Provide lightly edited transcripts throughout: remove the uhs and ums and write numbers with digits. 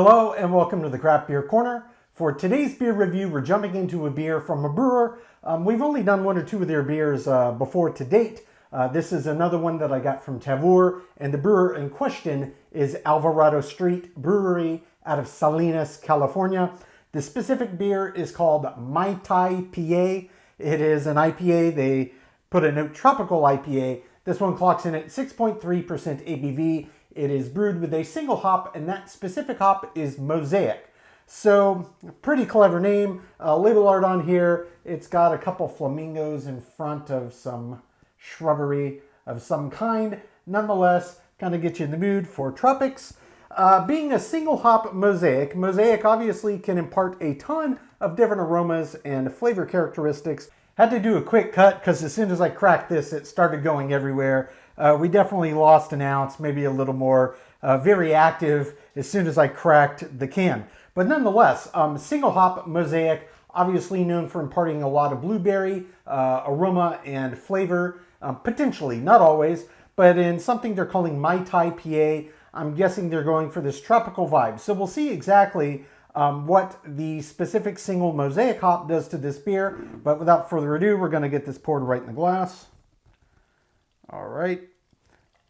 Hello and welcome to the Craft Beer Corner. For today's beer review, we're jumping into a beer from a brewer. We've only done one or two of their beers before to date. This is another one that I got from Tavour, and the brewer in question is Alvarado Street Brewery out of Salinas, California. The specific beer is called Mai Tai PA. It is an IPA. They put a note tropical IPA. This one clocks in at 6.3% ABV. It is brewed with a single hop, and that specific hop is Mosaic. So, pretty clever name. Label art on here. It's got a couple flamingos in front of some shrubbery of some kind. Nonetheless, kind of get you in the mood for tropics. Being a single hop Mosaic obviously can impart a ton of different aromas and flavor characteristics. Had to do a quick cut because as soon as I cracked this, it started going everywhere. We definitely lost an ounce, maybe a little more. Very active as soon as I cracked the can. But nonetheless, single hop Mosaic, obviously known for imparting a lot of blueberry aroma and flavor, potentially, not always, but in something they're calling Mai Tai PA, I'm guessing they're going for this tropical vibe. So we'll see exactly what the specific single Mosaic hop does to this beer. But without further ado, we're going to get this poured right in the glass. All right,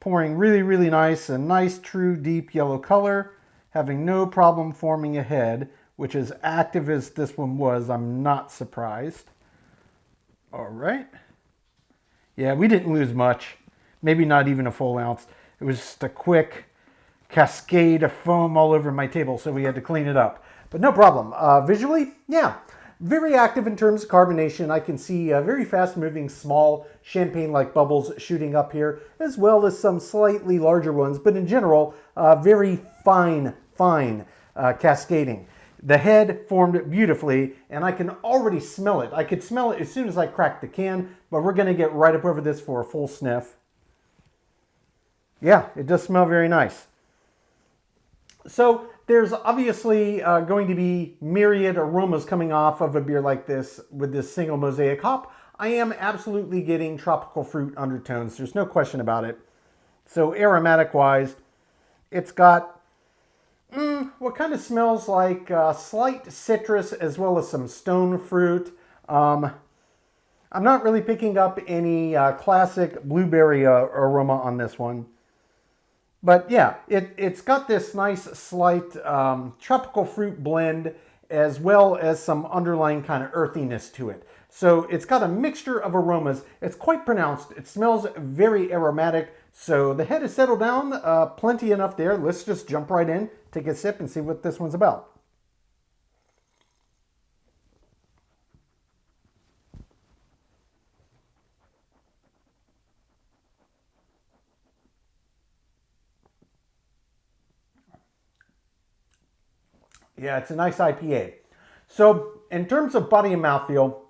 pouring really, really nice, a nice, true, deep yellow color, having no problem forming a head, which as active as this one was, I'm not surprised. All right. Yeah, we didn't lose much, maybe not even a full ounce. It was just a quick cascade of foam all over my table, so we had to clean it up. But no problem. Visually, yeah. Very active in terms of carbonation. I can see very fast-moving, small champagne-like bubbles shooting up here, as well as some slightly larger ones, but in general, very fine cascading. The head formed beautifully, and I can already smell it. I could smell it as soon as I cracked the can, but we're going to get right up over this for a full sniff. Yeah, it does smell very nice. So there's obviously going to be myriad aromas coming off of a beer like this with this single Mosaic hop. I am absolutely getting tropical fruit undertones. There's no question about it. So aromatic-wise, it's got what kind of smells like slight citrus as well as some stone fruit. I'm not really picking up any classic blueberry aroma on this one. But yeah, it's got this nice slight tropical fruit blend as well as some underlying kind of earthiness to it. So it's got a mixture of aromas. It's quite pronounced. It smells very aromatic. So the head is settled down, plenty enough there. Let's just jump right in, take a sip and see what this one's about. Yeah, it's a nice IPA. So in terms of body and mouthfeel,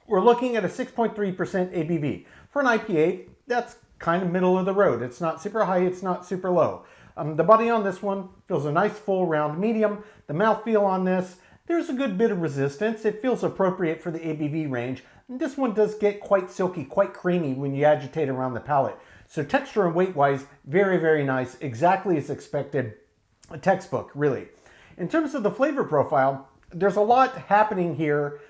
we're looking at a 6.3% ABV. For an IPA, that's kind of middle of the road. It's not super high, it's not super low. The body on this one feels a nice full round medium. The mouthfeel on this, there's a good bit of resistance. It feels appropriate for the ABV range. And this one does get quite silky, quite creamy when you agitate around the palate. So texture and weight-wise, very, very nice. Exactly as expected. A textbook, really. In terms of the flavor profile, there's a lot happening here,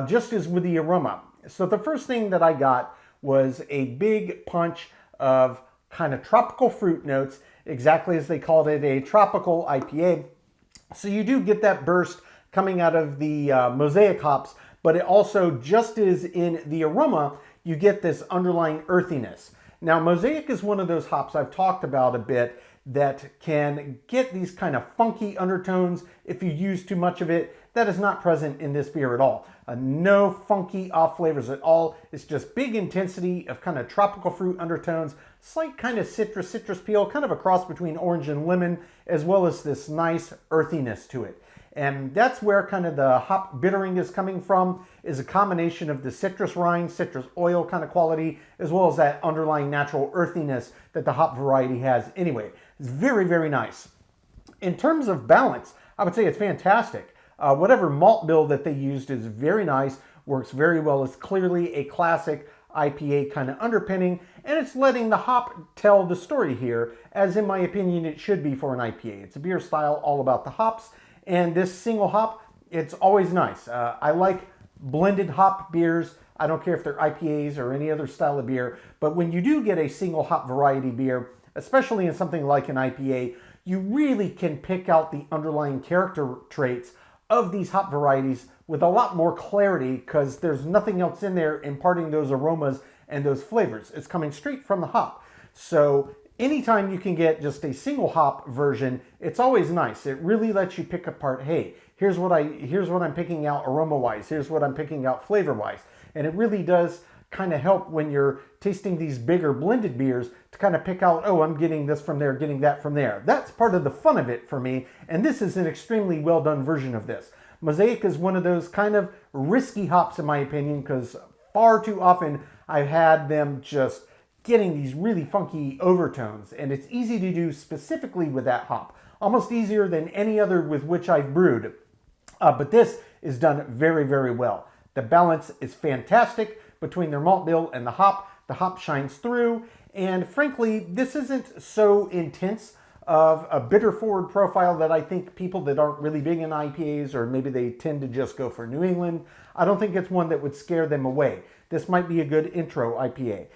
just as with the aroma. So the first thing that I got was a big punch of kind of tropical fruit notes, exactly as they called it, a tropical IPA. So you do get that burst coming out of the Mosaic hops, but it also, just as in the aroma, you get this underlying earthiness. Now, Mosaic is one of those hops I've talked about a bit that can get these kind of funky undertones if you use too much of it. That is not present in this beer at all. No funky off flavors at all. It's just big intensity of kind of tropical fruit undertones, slight kind of citrus peel, kind of a cross between orange and lemon, as well as this nice earthiness to it. And that's where kind of the hop bittering is coming from, is a combination of the citrus rind, citrus oil kind of quality, as well as that underlying natural earthiness that the hop variety has anyway. It's very, very nice. In terms of balance, I would say it's fantastic. Whatever malt bill that they used is very nice, works very well. It's clearly a classic IPA kind of underpinning, and it's letting the hop tell the story here, as in my opinion it should be for an IPA. It's a beer style all about the hops, and this single hop, it's always nice. I like blended hop beers. I don't care if they're IPAs or any other style of beer, but when you do get a single hop variety beer, especially in something like an IPA, you really can pick out the underlying character traits of these hop varieties with a lot more clarity, because there's nothing else in there imparting those aromas and those flavors. It's coming straight from the hop. So anytime you can get just a single hop version, it's always nice. It really lets you pick apart, hey, here's what I'm picking out aroma-wise, here's what I'm picking out flavor-wise. And it really does kind of help when you're tasting these bigger blended beers to kind of pick out, oh, I'm getting this from there, getting that from there. That's part of the fun of it for me, and this is an extremely well done version of this. Mosaic is one of those kind of risky hops in my opinion, because far too often I've had them just getting these really funky overtones, and it's easy to do specifically with that hop. Almost easier than any other with which I've brewed. But this is done very, very well. The balance is fantastic between their malt bill and the hop. The hop shines through, and frankly, this isn't so intense of a bitter forward profile that I think people that aren't really big in IPAs, or maybe they tend to just go for New England, I don't think it's one that would scare them away. This might be a good intro IPA.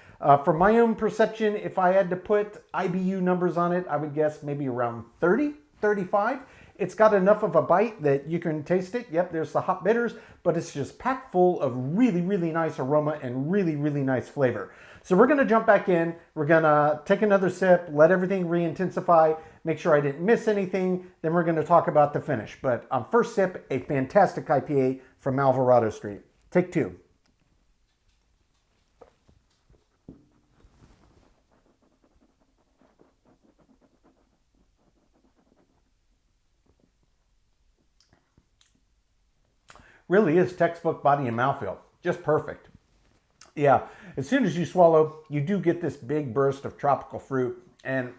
From my own perception, if I had to put IBU numbers on it, I would guess maybe around 30, 35. It's got enough of a bite that you can taste it. Yep, there's the hop bitters, but it's just packed full of really, really nice aroma and really, really nice flavor. So we're gonna jump back in. We're gonna take another sip, let everything re-intensify, make sure I didn't miss anything. Then we're gonna talk about the finish. But on first sip, a fantastic IPA from Alvarado Street. Take two. Really is textbook body and mouthfeel. Just perfect. Yeah, as soon as you swallow, you do get this big burst of tropical fruit, and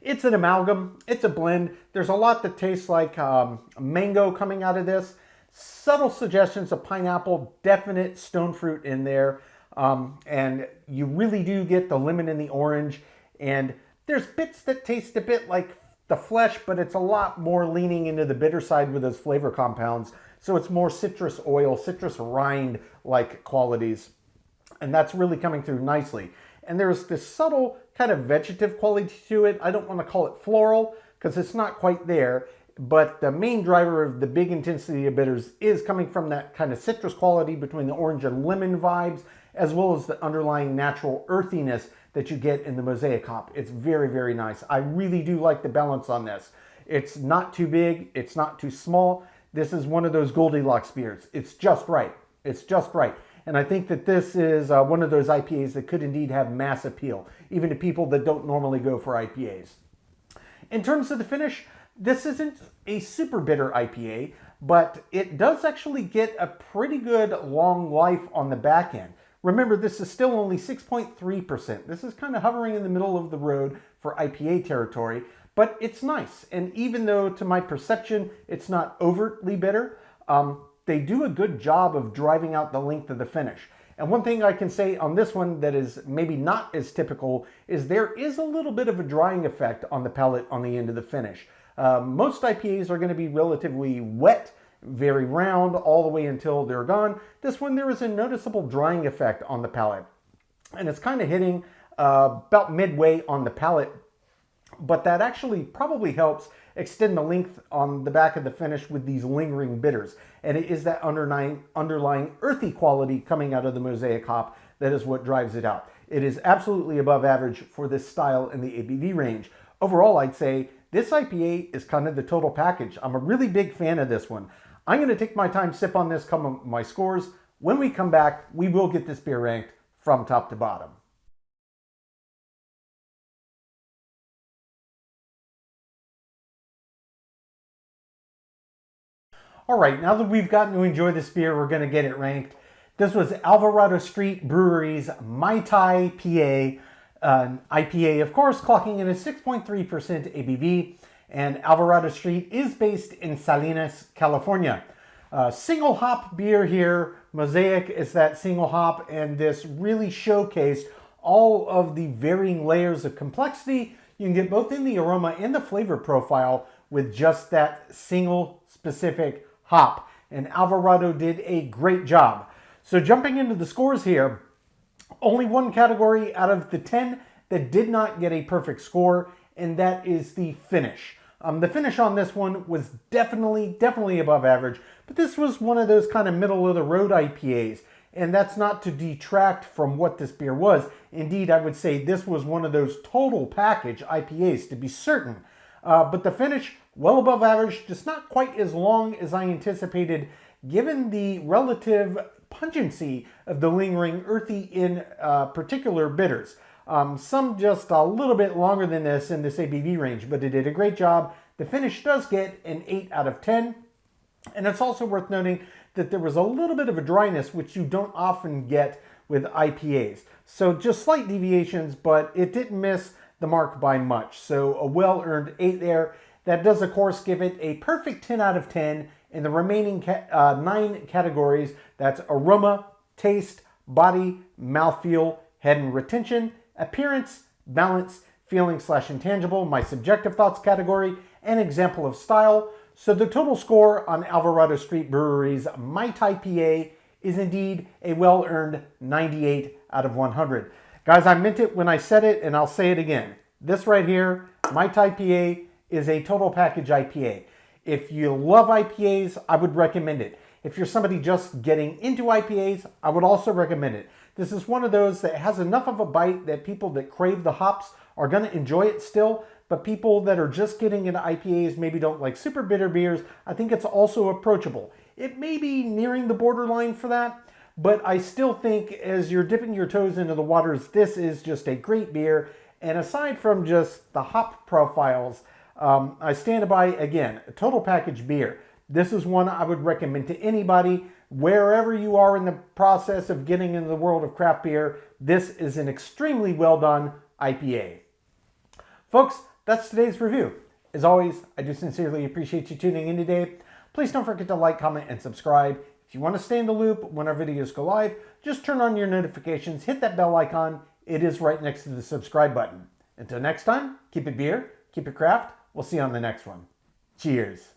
it's an amalgam, it's a blend. There's a lot that tastes like mango coming out of this. Subtle suggestions of pineapple, definite stone fruit in there. And you really do get the lemon and the orange. And there's bits that taste a bit like the flesh, but it's a lot more leaning into the bitter side with those flavor compounds. So it's more citrus oil, citrus rind-like qualities. And that's really coming through nicely. And there's this subtle kind of vegetative quality to it. I don't want to call it floral because it's not quite there. But the main driver of the big intensity of bitters is coming from that kind of citrus quality between the orange and lemon vibes, as well as the underlying natural earthiness that you get in the Mosaic hop. It's very, very nice. I really do like the balance on this. It's not too big. It's not too small. This is one of those Goldilocks beers. It's just right. It's just right. And I think that this is one of those IPAs that could indeed have mass appeal, even to people that don't normally go for IPAs. In terms of the finish, this isn't a super bitter IPA, but it does actually get a pretty good long life on the back end. Remember, this is still only 6.3%. This is kind of hovering in the middle of the road for IPA territory, but it's nice. And even though to my perception, it's not overtly bitter, they do a good job of driving out the length of the finish. And one thing I can say on this one that is maybe not as typical is there is a little bit of a drying effect on the palate on the end of the finish. Most IPAs are going to be relatively wet, very round, all the way until they're gone. This one, there is a noticeable drying effect on the palate. And it's kind of hitting about midway on the palate, but that actually probably helps extend the length on the back of the finish with these lingering bitters. And it is that underlying earthy quality coming out of the Mosaic hop that is what drives it out. It is absolutely above average for this style in the ABV range. Overall, I'd say this IPA is kind of the total package. I'm a really big fan of this one. I'm going to take my time, sip on this, come up with my scores. When we come back, we will get this beer ranked from top to bottom. All right, now that we've gotten to enjoy this beer, we're going to get it ranked. This was Alvarado Street Brewery's Mai Tai PA, IPA, of course, clocking in at 6.3% ABV. And Alvarado Street is based in Salinas, California. Single hop beer here, Mosaic is that single hop, and this really showcased all of the varying layers of complexity you can get both in the aroma and the flavor profile with just that single specific hop. And Alvarado did a great job. So jumping into the scores here, only one category out of the 10 that did not get a perfect score, and that is the finish. The finish on this one was definitely above average, but this was one of those kind of middle of the road IPAs, and that's not to detract from what this beer was. Indeed, I would say this was one of those total package IPAs, to be certain. But the finish, well above average, just not quite as long as I anticipated, given the relative pungency of the lingering earthy in particular bitters. Some just a little bit longer than this in this ABV range, but it did a great job. The finish does get an 8 out of 10. And it's also worth noting that there was a little bit of a dryness, which you don't often get with IPAs. So just slight deviations, but it didn't miss the mark by much. So a well-earned 8 there. That does, of course, give it a perfect 10 out of 10 in the remaining 9 categories. That's aroma, taste, body, mouthfeel, head and retention, appearance, balance, feeling/intangible, my subjective thoughts category, and example of style. So the total score on Alvarado Street Brewery's Mai Tai PA is indeed a well-earned 98 out of 100. Guys, I meant it when I said it, and I'll say it again. This right here, Mai Tai PA, is a total package IPA. If you love IPAs, I would recommend it. If you're somebody just getting into IPAs, I would also recommend it. This is one of those that has enough of a bite that people that crave the hops are going to enjoy it still, but people that are just getting into IPAs maybe don't like super bitter beers. I think it's also approachable. It may be nearing the borderline for that, but I still think as you're dipping your toes into the waters, this is just a great beer. And aside from just the hop profiles, I stand by, again, a total package beer. This is one I would recommend to anybody. Wherever you are in the process of getting into the world of craft beer, this is an extremely well done IPA. Folks, that's today's review. As always, I do sincerely appreciate you tuning in today. Please don't forget to like, comment, and subscribe. If you want to stay in the loop when our videos go live, just turn on your notifications, hit that bell icon. It is right next to the subscribe button. Until next time, keep it beer, keep it craft. We'll see you on the next one. Cheers.